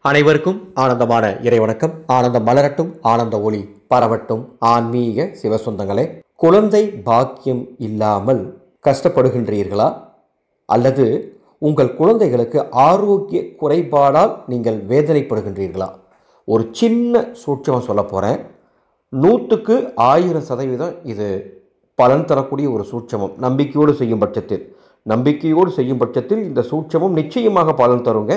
அனைவருக்கும் ஆனந்தமான இறைவணக்கம். ஆனந்தம் மலரட்டும், ஆனந்த ஒளி பரவட்டும். ஆன்மீக சிவசொந்தங்களே, குழந்தை பாக்கியம் இல்லாமல் கஷ்டப்படுகின்றீர்களா? அல்லது உங்கள் குழந்தைகளுக்கு ஆரோக்கிய குறைபாடால் நீங்கள் வேதனைப்படுகின்றீர்களா? ஒரு சின்ன சூட்சமாக சொல்ல போகிறேன். 100க்கு 1000% இது பலன் தரக்கூடிய ஒரு சூட்சமம். நம்பிக்கையோடு செய்யும் பட்சத்தில் இந்த சூட்சமம் நிச்சயமாக பலன் தருங்க.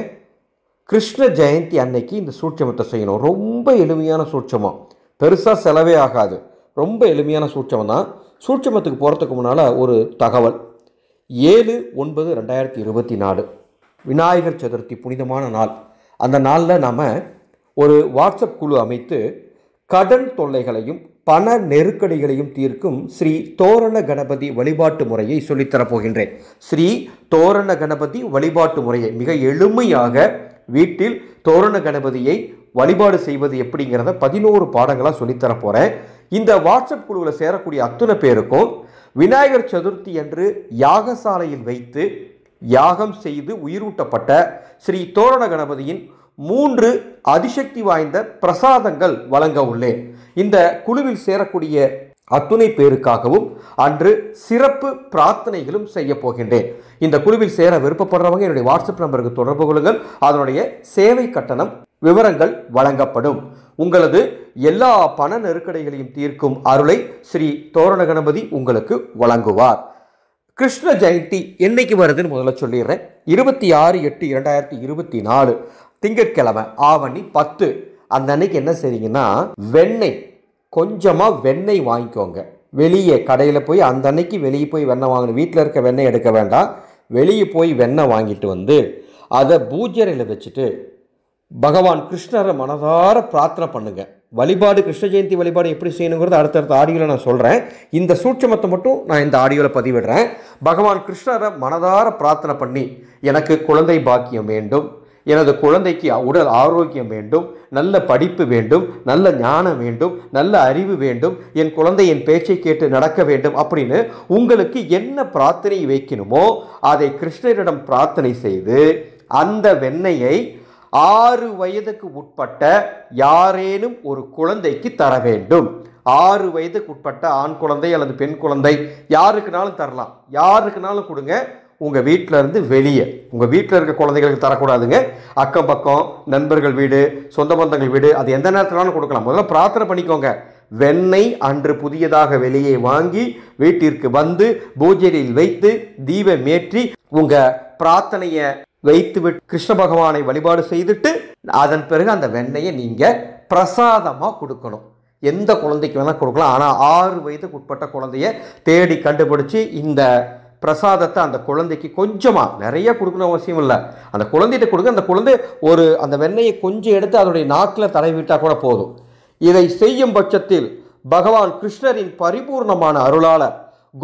கிருஷ்ண ஜெயந்தி அன்னைக்கு இந்த சூட்சமத்தை செய்யணும். ரொம்ப எளிமையான சூட்சமம், பெருசாக செலவே ஆகாது. ரொம்ப எளிமையான சூட்சமம் தான். சூட்சமத்துக்கு போகிறதுக்கு முன்னால் ஒரு தகவல். 7/9/2024 விநாயகர் சதுர்த்தி புனிதமான நாள். அந்த நாளில் நாம் ஒரு வாட்ஸ்அப் குழு அமைத்து கடன் தொல்லைகளையும் பண நெருக்கடிகளையும் தீர்க்கும் ஸ்ரீ தோரண கணபதி வழிபாட்டு முறையை சொல்லித்தரப்போகின்றேன். ஸ்ரீ தோரண கணபதி வழிபாட்டு முறையை மிக எளிமையாக வீட்டில் தோரண கணபதியை வழிபாடு செய்வது எப்படிங்கிறத 11 பாடங்களாக சொல்லித்தரப்போகிறேன். இந்த வாட்ஸ்அப் குழுவில் சேரக்கூடிய அத்தனை பேருக்கும் விநாயகர் சதுர்த்தி அன்று யாகசாலையில் வைத்து யாகம் செய்து உயிரூட்டப்பட்ட ஸ்ரீ தோரண கணபதியின் 3 அதிசக்தி வாய்ந்த பிரசாதங்கள் வழங்க உள்ளேன். இந்த குழுவில் சேரக்கூடிய அத்துணை பேருக்காகவும் அன்று சிறப்பு பிரார்த்தனைகளும் செய்ய போகின்றேன். இந்த குழுவில் சேர விருப்பப்படுறவங்க என்னுடைய வாட்ஸ்அப் நம்பருக்கு தொடர்பு கொள்ளுங்கள். அதனுடைய சேவை கட்டணம் விவரங்கள் வழங்கப்படும். உங்களது எல்லா பண நெருக்கடிகளையும் தீர்க்கும் அருளை ஸ்ரீ தோரண கணபதி உங்களுக்கு வழங்குவார். கிருஷ்ண ஜெயந்தி என்னைக்கு வருதுன்னு முதல்ல சொல்லிடுறேன். 26/8/2024 திங்கட்கிழமை ஆவணி 10. அந்த அன்னைக்கு என்ன செய்றீங்கன்னா, கொஞ்சமாக வெண்ணெய் வாங்கிக்கோங்க. வெளியே கடையில் போய் அந்த அன்னைக்கு வெளியே போய் வெண்ணெய் வாங்கணும். வீட்டில் இருக்க வெண்ணெய் எடுக்க வேண்டாம். வெளியே போய் வெண்ணெய் வாங்கிட்டு வந்து அதை பூஜையில் வச்சுட்டு பகவான் கிருஷ்ணரை மனதார பிரார்த்தனை பண்ணுங்கள். வழிபாடு, கிருஷ்ண ஜெயந்தி வழிபாடு எப்படி செய்யணுங்கிறது அடுத்தடுத்த ஆடியோவில் நான் சொல்கிறேன். இந்த சூட்சமத்தை மட்டும் நான் இந்த ஆடியோவில் பதிவிடுறேன். பகவான் கிருஷ்ணரை மனதார பிரார்த்தனை பண்ணி, எனக்கு குழந்தை பாக்கியம் வேண்டும், எனது குழந்தைக்கு உடல் ஆரோக்கியம் வேண்டும், நல்ல படிப்பு வேண்டும், நல்ல ஞானம் வேண்டும், நல்ல அறிவு வேண்டும், என் குழந்தை என் பேச்சை கேட்டு நடக்க வேண்டும் அப்படின்னு உங்களுக்கு என்ன பிரார்த்தனை வைக்கணுமோ அதை கிருஷ்ணரிடம் பிரார்த்தனை செய்து அந்த வெண்ணெயை 6 வயதுக்கு உட்பட்ட யாரேனும் ஒரு குழந்தைக்கு தர வேண்டும். 6 வயதுக்கு உட்பட்ட ஆண் குழந்தை அல்லது பெண் குழந்தை யாருக்குனாலும் தரலாம். யாருக்குனாலும் கொடுங்க. உங்கள் வீட்டில் இருந்து வெளியே, உங்கள் வீட்டில் இருக்க குழந்தைகளுக்கு தரக்கூடாதுங்க. அக்கம் பக்கம், நண்பர்கள் வீடு, சொந்த பந்தங்கள் வீடு, அது எந்த நேரத்தினாலும் கொடுக்கலாம். முதல்ல பிரார்த்தனை பண்ணிக்கோங்க. வெண்ணெய் அன்று புதியதாக வெளியே வாங்கி வீட்டிற்கு வந்து பூஜையில் வைத்து தீபம் ஏற்றி உங்கள் பிரார்த்தனையை வைத்துவிட்டு கிருஷ்ண பகவானை வழிபாடு செய்துட்டு அதன் பிறகு அந்த வெண்ணெயை நீங்கள் பிரசாதமாக கொடுக்கணும். எந்த குழந்தைக்கு வேணால் கொடுக்கலாம். ஆனால் 6 வயதுக்கு உட்பட்ட குழந்தைய தேடி கண்டுபிடிச்சி இந்த பிரசாதத்தை அந்த குழந்தைக்கு கொஞ்சமாக, நிறைய கொடுக்கணும் அவசியம் இல்லை, அந்த குழந்தைகிட்ட கொடுங்க. அந்த குழந்தை அந்த வெண்ணெயை கொஞ்சம் எடுத்து அதனுடைய நாக்கில் தடவிட்டால் கூட போதும். இதை செய்யும் பட்சத்தில் பகவான் கிருஷ்ணரின் பரிபூர்ணமான அருளால்,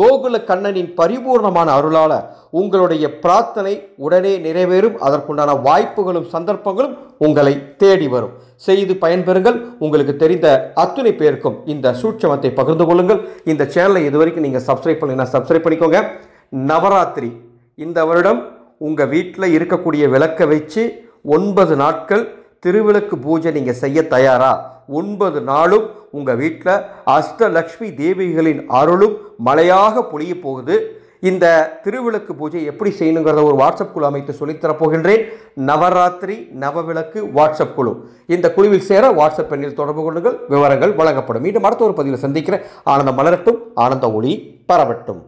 கோகுல கண்ணனின் பரிபூர்ணமான அருளால் உங்களுடைய பிரார்த்தனை உடனே நிறைவேறும். அதற்குண்டான வாய்ப்புகளும் சந்தர்ப்பங்களும் உங்களை தேடி வரும். செய்து பயன்பெறுங்கள். உங்களுக்கு தெரிந்த அத்துணை பேருக்கும் இந்த சூட்சமத்தை பகிர்ந்து கொள்ளுங்கள். இந்த சேனலை இதுவரைக்கும் நீங்கள் சப்ஸ்கிரைப் பண்ணீங்கன்னா சப்ஸ்கிரைப் பண்ணிக்கோங்க. நவராத்திரி இந்த வருடம் உங்கள் வீட்டில் இருக்கக்கூடிய விளக்கை வச்சு 9 நாட்கள் திருவிளக்கு பூஜை நீங்கள் செய்ய தயாரா? 9 நாளும் உங்கள் வீட்டில் அஷ்டலக்ஷ்மி தேவிகளின் அருளும் மழையாக பொழிய போகுது. இந்த திருவிளக்கு பூஜை எப்படி செய்யணுங்கிறத ஒரு வாட்ஸ்அப் குழு அமைத்து சொல்லித்தரப்போகின்றேன். நவராத்திரி நவவிளக்கு வாட்ஸ்அப் குழு. இந்த குழுவில் சேர வாட்ஸ்அப் எண்ணில் தொடர்பு கொள்ளுங்கள். விவரங்கள் வழங்கப்படும். மீண்டும் அடுத்த ஒரு பதிவில் சந்திக்கிறேன். ஆனந்தம் மலரட்டும், ஆனந்த ஒளி பரவட்டும்.